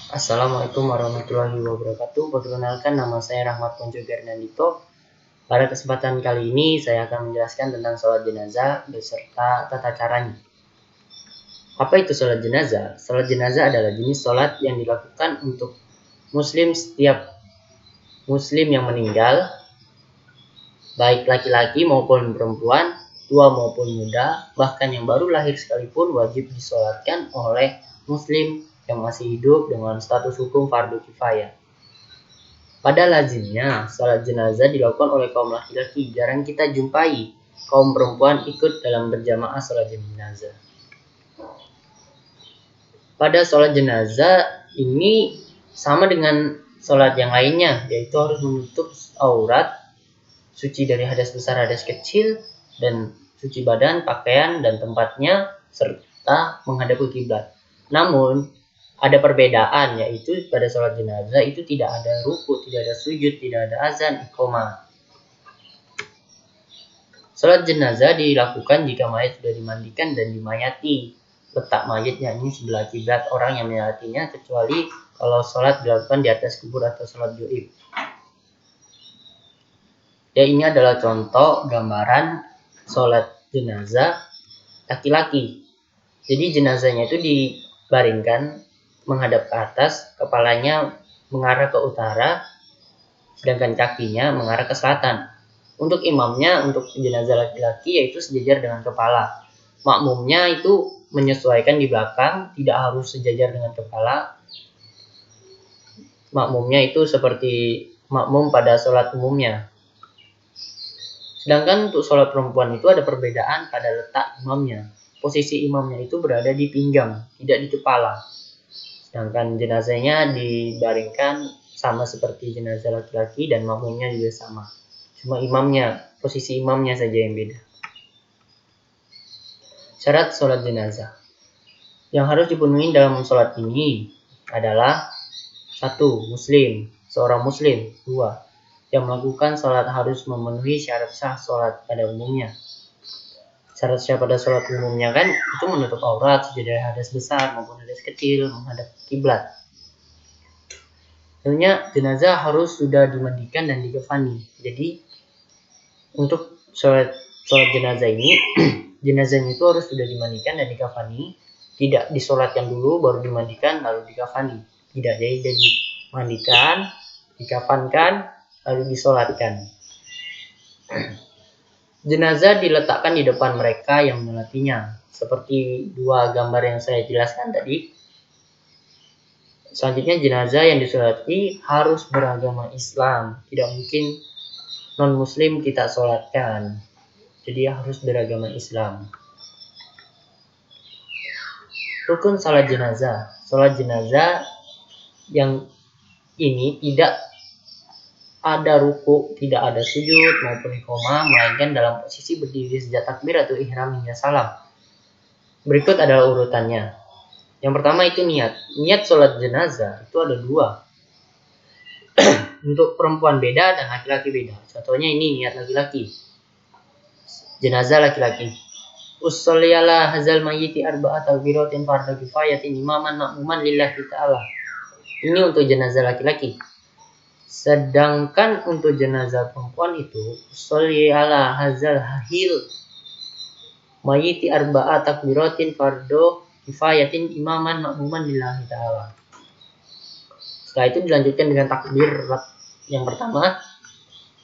Assalamualaikum warahmatullahi wabarakatuh. Perkenalkan, nama saya Rahmat Ponco Fernandito. Pada kesempatan kali ini saya akan menjelaskan tentang sholat jenazah beserta tata caranya. Apa itu sholat jenazah? Sholat jenazah adalah jenis sholat yang dilakukan untuk setiap muslim yang meninggal, baik laki-laki maupun perempuan, tua maupun muda, bahkan yang baru lahir sekalipun wajib disolatkan oleh muslim yang masih hidup dengan status hukum fardu kifayah. Pada lazimnya, salat jenazah dilakukan oleh kaum laki-laki. Jarang kita jumpai kaum perempuan ikut dalam berjamaah salat jenazah. Pada salat jenazah ini sama dengan salat yang lainnya, yaitu harus menutup aurat, suci dari hadas besar, hadas kecil, dan suci badan, pakaian, dan tempatnya, serta menghadap ke kiblat. Namun, ada perbedaan, yaitu pada sholat jenazah itu tidak ada ruku, tidak ada sujud, tidak ada azan, iqomah. Sholat jenazah dilakukan jika mayat sudah dimandikan dan dimayati. Letak mayatnya ini sebelah kiblat orang yang menyolatinya, kecuali kalau sholat dilakukan di atas kubur atau sholat gaib. Ya, ini adalah contoh gambaran sholat jenazah laki-laki. Jadi jenazahnya itu dibaringkan menghadap ke atas, kepalanya mengarah ke utara, sedangkan kakinya mengarah ke selatan. Untuk imamnya, untuk jenazah laki-laki yaitu sejajar dengan kepala. Makmumnya itu menyesuaikan di belakang, tidak harus sejajar dengan kepala. Makmumnya itu seperti makmum pada sholat umumnya. Sedangkan untuk sholat perempuan itu ada perbedaan pada letak imamnya. Posisi imamnya itu berada di pinggang, tidak di kepala. Sedangkan jenazahnya dibaringkan sama seperti jenazah laki-laki dan makmumnya juga sama. Cuma posisi imamnya saja yang beda. Syarat sholat jenazah yang harus dipenuhi dalam sholat ini adalah 1. Muslim, seorang muslim. 2. Yang melakukan sholat harus memenuhi syarat sah sholat pada umumnya. Syarat sah pada sholat umumnya kan itu menutup aurat, sujud hadas besar maupun hadas kecil, menghadap kiblat. Tentunya jenazah harus sudah dimandikan dan dikafani. Jadi untuk sholat jenazah ini, jenazahnya itu harus sudah dimandikan dan dikafani, tidak disolatkan dulu baru dimandikan lalu dikafani. Tidak, jadi dimandikan, dikafankan, lalu disolatkan. Jenazah diletakkan di depan mereka yang menyolatinya, seperti dua gambar yang saya jelaskan tadi. Selanjutnya jenazah yang disolati harus beragama Islam, tidak mungkin non-muslim kita solatkan, jadi harus beragama Islam. Rukun salat jenazah. Salat jenazah yang ini tidak ada ruku, tidak ada sujud maupun iqomah, melainkan dalam posisi berdiri sejak takbir atau ihram hingga salam. Berikut adalah urutannya. Yang pertama itu niat. Niat sholat jenazah itu ada 2. Untuk perempuan beda dan laki-laki beda. Contohnya ini niat laki-laki. Jenazah laki-laki. Usholli ala hazal mayyiti arba'at takbiratin fardhu kifayatin imaman ma'muman lillahi ta'ala. Ini untuk jenazah laki-laki. Sedangkan untuk jenazah perempuan itu usholli ala hazal hahil mayyiti arba'at takbiratin fardhu kifayatin imaman ma'muman lillahi ta'ala. Setelah itu dilanjutkan dengan takbir yang pertama,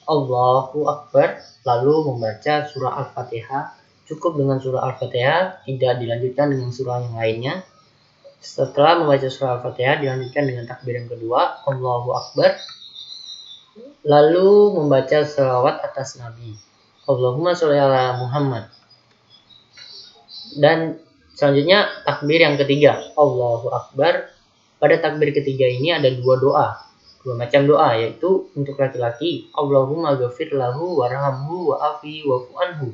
Allahu Akbar, lalu membaca surah Al-Fatihah. Cukup dengan surah Al-Fatihah, tidak dilanjutkan dengan surah yang lainnya. Setelah membaca surah Al-Fatihah, dilanjutkan dengan takbir yang kedua, Allahu Akbar, lalu membaca selawat atas Nabi, Allahumma sholli ala Muhammad. Dan selanjutnya takbir yang ketiga, Allahu Akbar. Pada takbir ketiga ini ada dua macam doa, yaitu untuk laki-laki, Allahumma ghafir lahu warhamhu wa'afihi wa'fu anhu.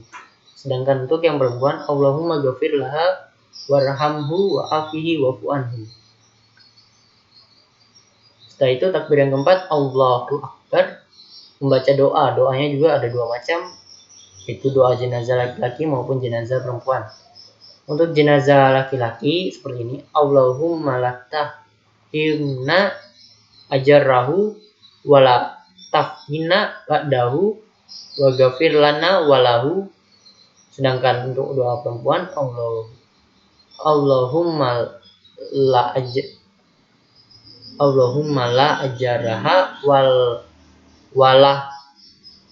Sedangkan untuk yang perempuan, Allahumma ghafir laha warhamhu wa'afihi wa'fu anhu. Setelah itu takbir yang keempat, Allahu Akbar, membaca doanya juga ada 2 macam, yaitu doa jenazah laki-laki maupun jenazah perempuan. Untuk jenazah laki-laki seperti ini, Allahumma laktah himna ajarrahu wala tafhina ba'dahu wa ghafir lana walahu. Sedangkan untuk doa perempuan Allahumma la ajaraha wala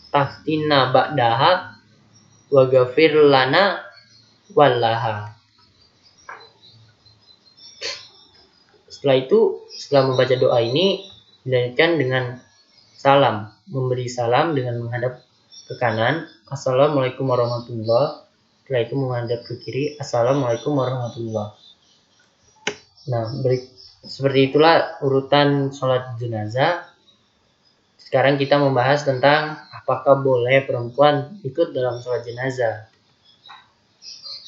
taftina ba'daha wa ghafir lana walaha. Setelah membaca doa ini, dilanjutkan dengan salam, memberi salam dengan menghadap ke kanan, Assalamualaikum warahmatullahi. Setelah itu menghadap ke kiri, Assalamualaikum warahmatullahi. Nah, seperti itulah urutan sholat jenazah. Sekarang kita membahas tentang apakah boleh perempuan ikut dalam sholat jenazah.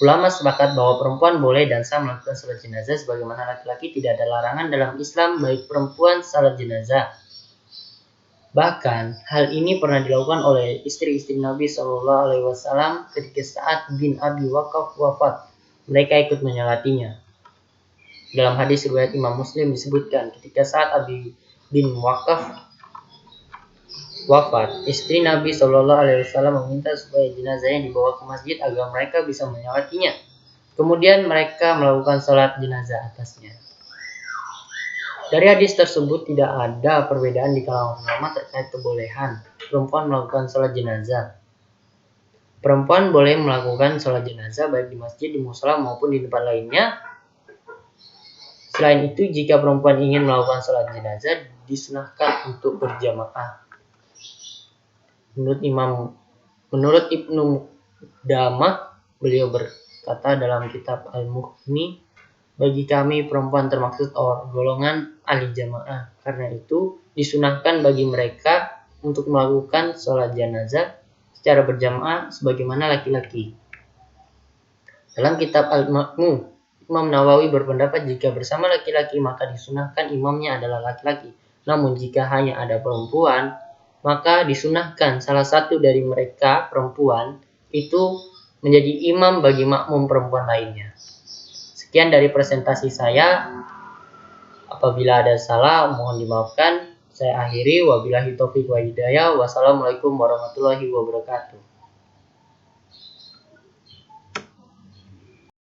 Ulama sepakat bahwa perempuan boleh dan sah melakukan sholat jenazah sebagaimana laki-laki. Tidak ada larangan dalam Islam baik perempuan sholat jenazah. Bahkan hal ini pernah dilakukan oleh istri-istri Nabi SAW ketika Sa'ad bin Abi Waqqas wafat. Mereka ikut menyolatinya. Dalam hadis riwayat Imam Muslim disebutkan ketika Sa'ad bin Waqqas wafat, istri Nabi SAW meminta supaya jenazahnya dibawa ke masjid agar mereka bisa menyolatinya. Kemudian mereka melakukan sholat jenazah atasnya. Dari hadis tersebut tidak ada perbedaan di kalangan ulama terkait kebolehan perempuan melakukan sholat jenazah. Perempuan boleh melakukan sholat jenazah baik di masjid, di mushola maupun di tempat lainnya. Selain itu, jika perempuan ingin melakukan sholat jenazah, disunahkan untuk berjamaah. Menurut Ibnu Damah, beliau berkata dalam kitab Al-Mughni, bagi kami perempuan termaksud golongan ahli jamaah. Karena itu disunahkan bagi mereka untuk melakukan sholat jenazah secara berjamaah sebagaimana laki-laki. Dalam kitab Al-Ma'mu, Imam Nawawi berpendapat jika bersama laki-laki maka disunahkan imamnya adalah laki-laki. Namun jika hanya ada perempuan, maka disunahkan salah satu dari mereka perempuan itu menjadi imam bagi makmum perempuan lainnya. Sekian dari presentasi saya. Apabila ada salah, mohon dimaafkan. Saya akhiri. Wabillahi taufiq wa hidayah. Wassalamualaikum warahmatullahi wabarakatuh.